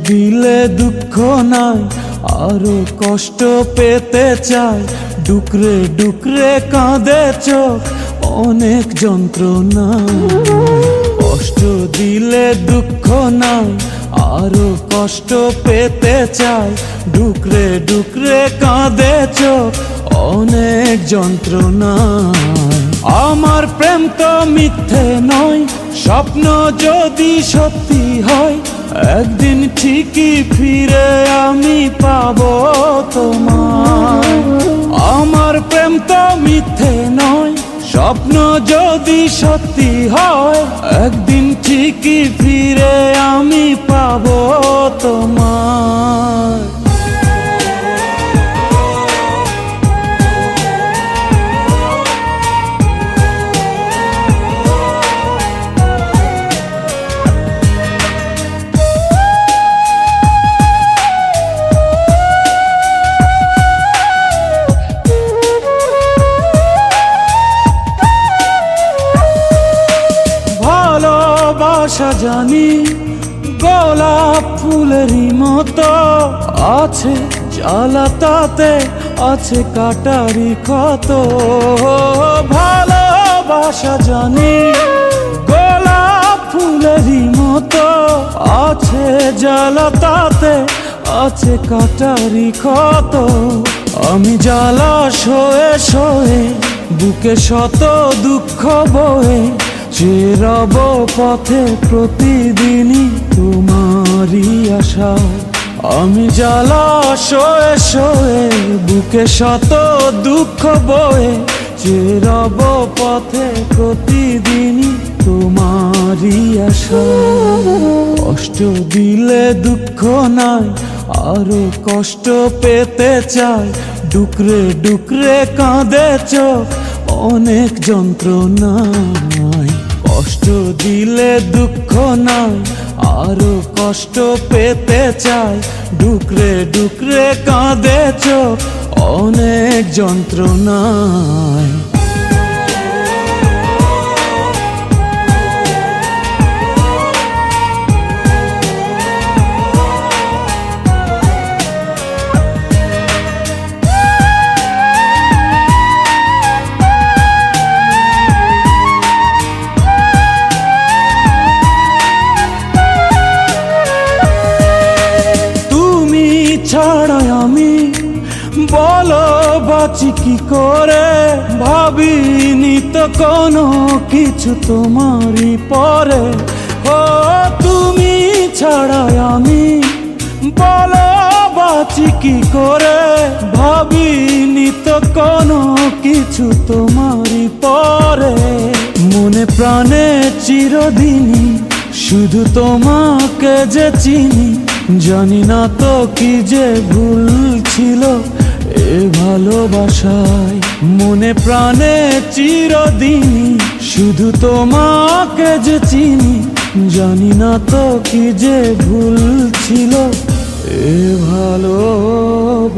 দিলে দুঃখ নাই, আরো কষ্ট পেতে চাই। ডুকরে ডুকরে কাঁদে চোখ, অনেক যন্ত্রণা। কষ্ট দিলে দুঃখ নাই, আরো কষ্ট পেতে চাই। ডুকরে ডুকরে কাঁদে চোখ, অনেক যন্ত্রণা। আমার প্রেম তো মিথ্যে নয়, স্বপ্ন যদি সত্যি হয়, একদিন ঠিকই ফিরে আমি পাবো তোমায়। আমার প্রেম তো মিথ্যে নয়, স্বপ্ন যদি সত্যি হয়, একদিন ঠিকই ফিরে আমি পাবো তোমায়। ভালোবাসা জানি গোলাপ ফুলেরই মতো, আছে জ্বালা তাতে আছে কাটারি ক্ষত। ভালোবাসা জানি গোলাপ ফুলেরই মতো, আছে জ্বালা তাতে আছে কাটারি ক্ষত। আমি জ্বালা সয়ে সয়ে বুকে শত দুঃখ বয়ে, যে রব পথে প্রতিদিনই তোমারই আশায়। আমি জ্বালা সয়ে সয়ে বুকে শত দুঃখ বয়ে, যে রব পথে প্রতিদিনই তোমারই আশায়। কষ্ট দিলে দুঃখ নাই, আরো কষ্ট পেতে চাই। ডুকরে ডুকরে কাঁদে চোখ, অনেক যন্ত্রণায়। কষ্ট দিলে দুঃখ নাই, আরো কষ্ট পেতে চাই। ডুকরে ডুকরে কাঁদে চোখ, অনেক যন্ত্রণায়। ছাড়াই আমি বলো বাঁচি কি করে, ভাবিনি তো কোনো কিছু তোমারই পরে। ও তুমি ছাড়াই আমি বলো বাঁচি কি করে, ভাবিনি তো কোনো কিছু তোমারই পরে। মনে প্রাণে চিরদিনই শুধু তোমাকে যে চিনি, জানি না তো কি যে ভুল ছিল এ ভালোবাসায়। মনে প্রাণে চিরদিনই শুধু তোমাকে যে চিনি, জানি না তো কি যে ভুল ছিল এ ভালোবাসায়।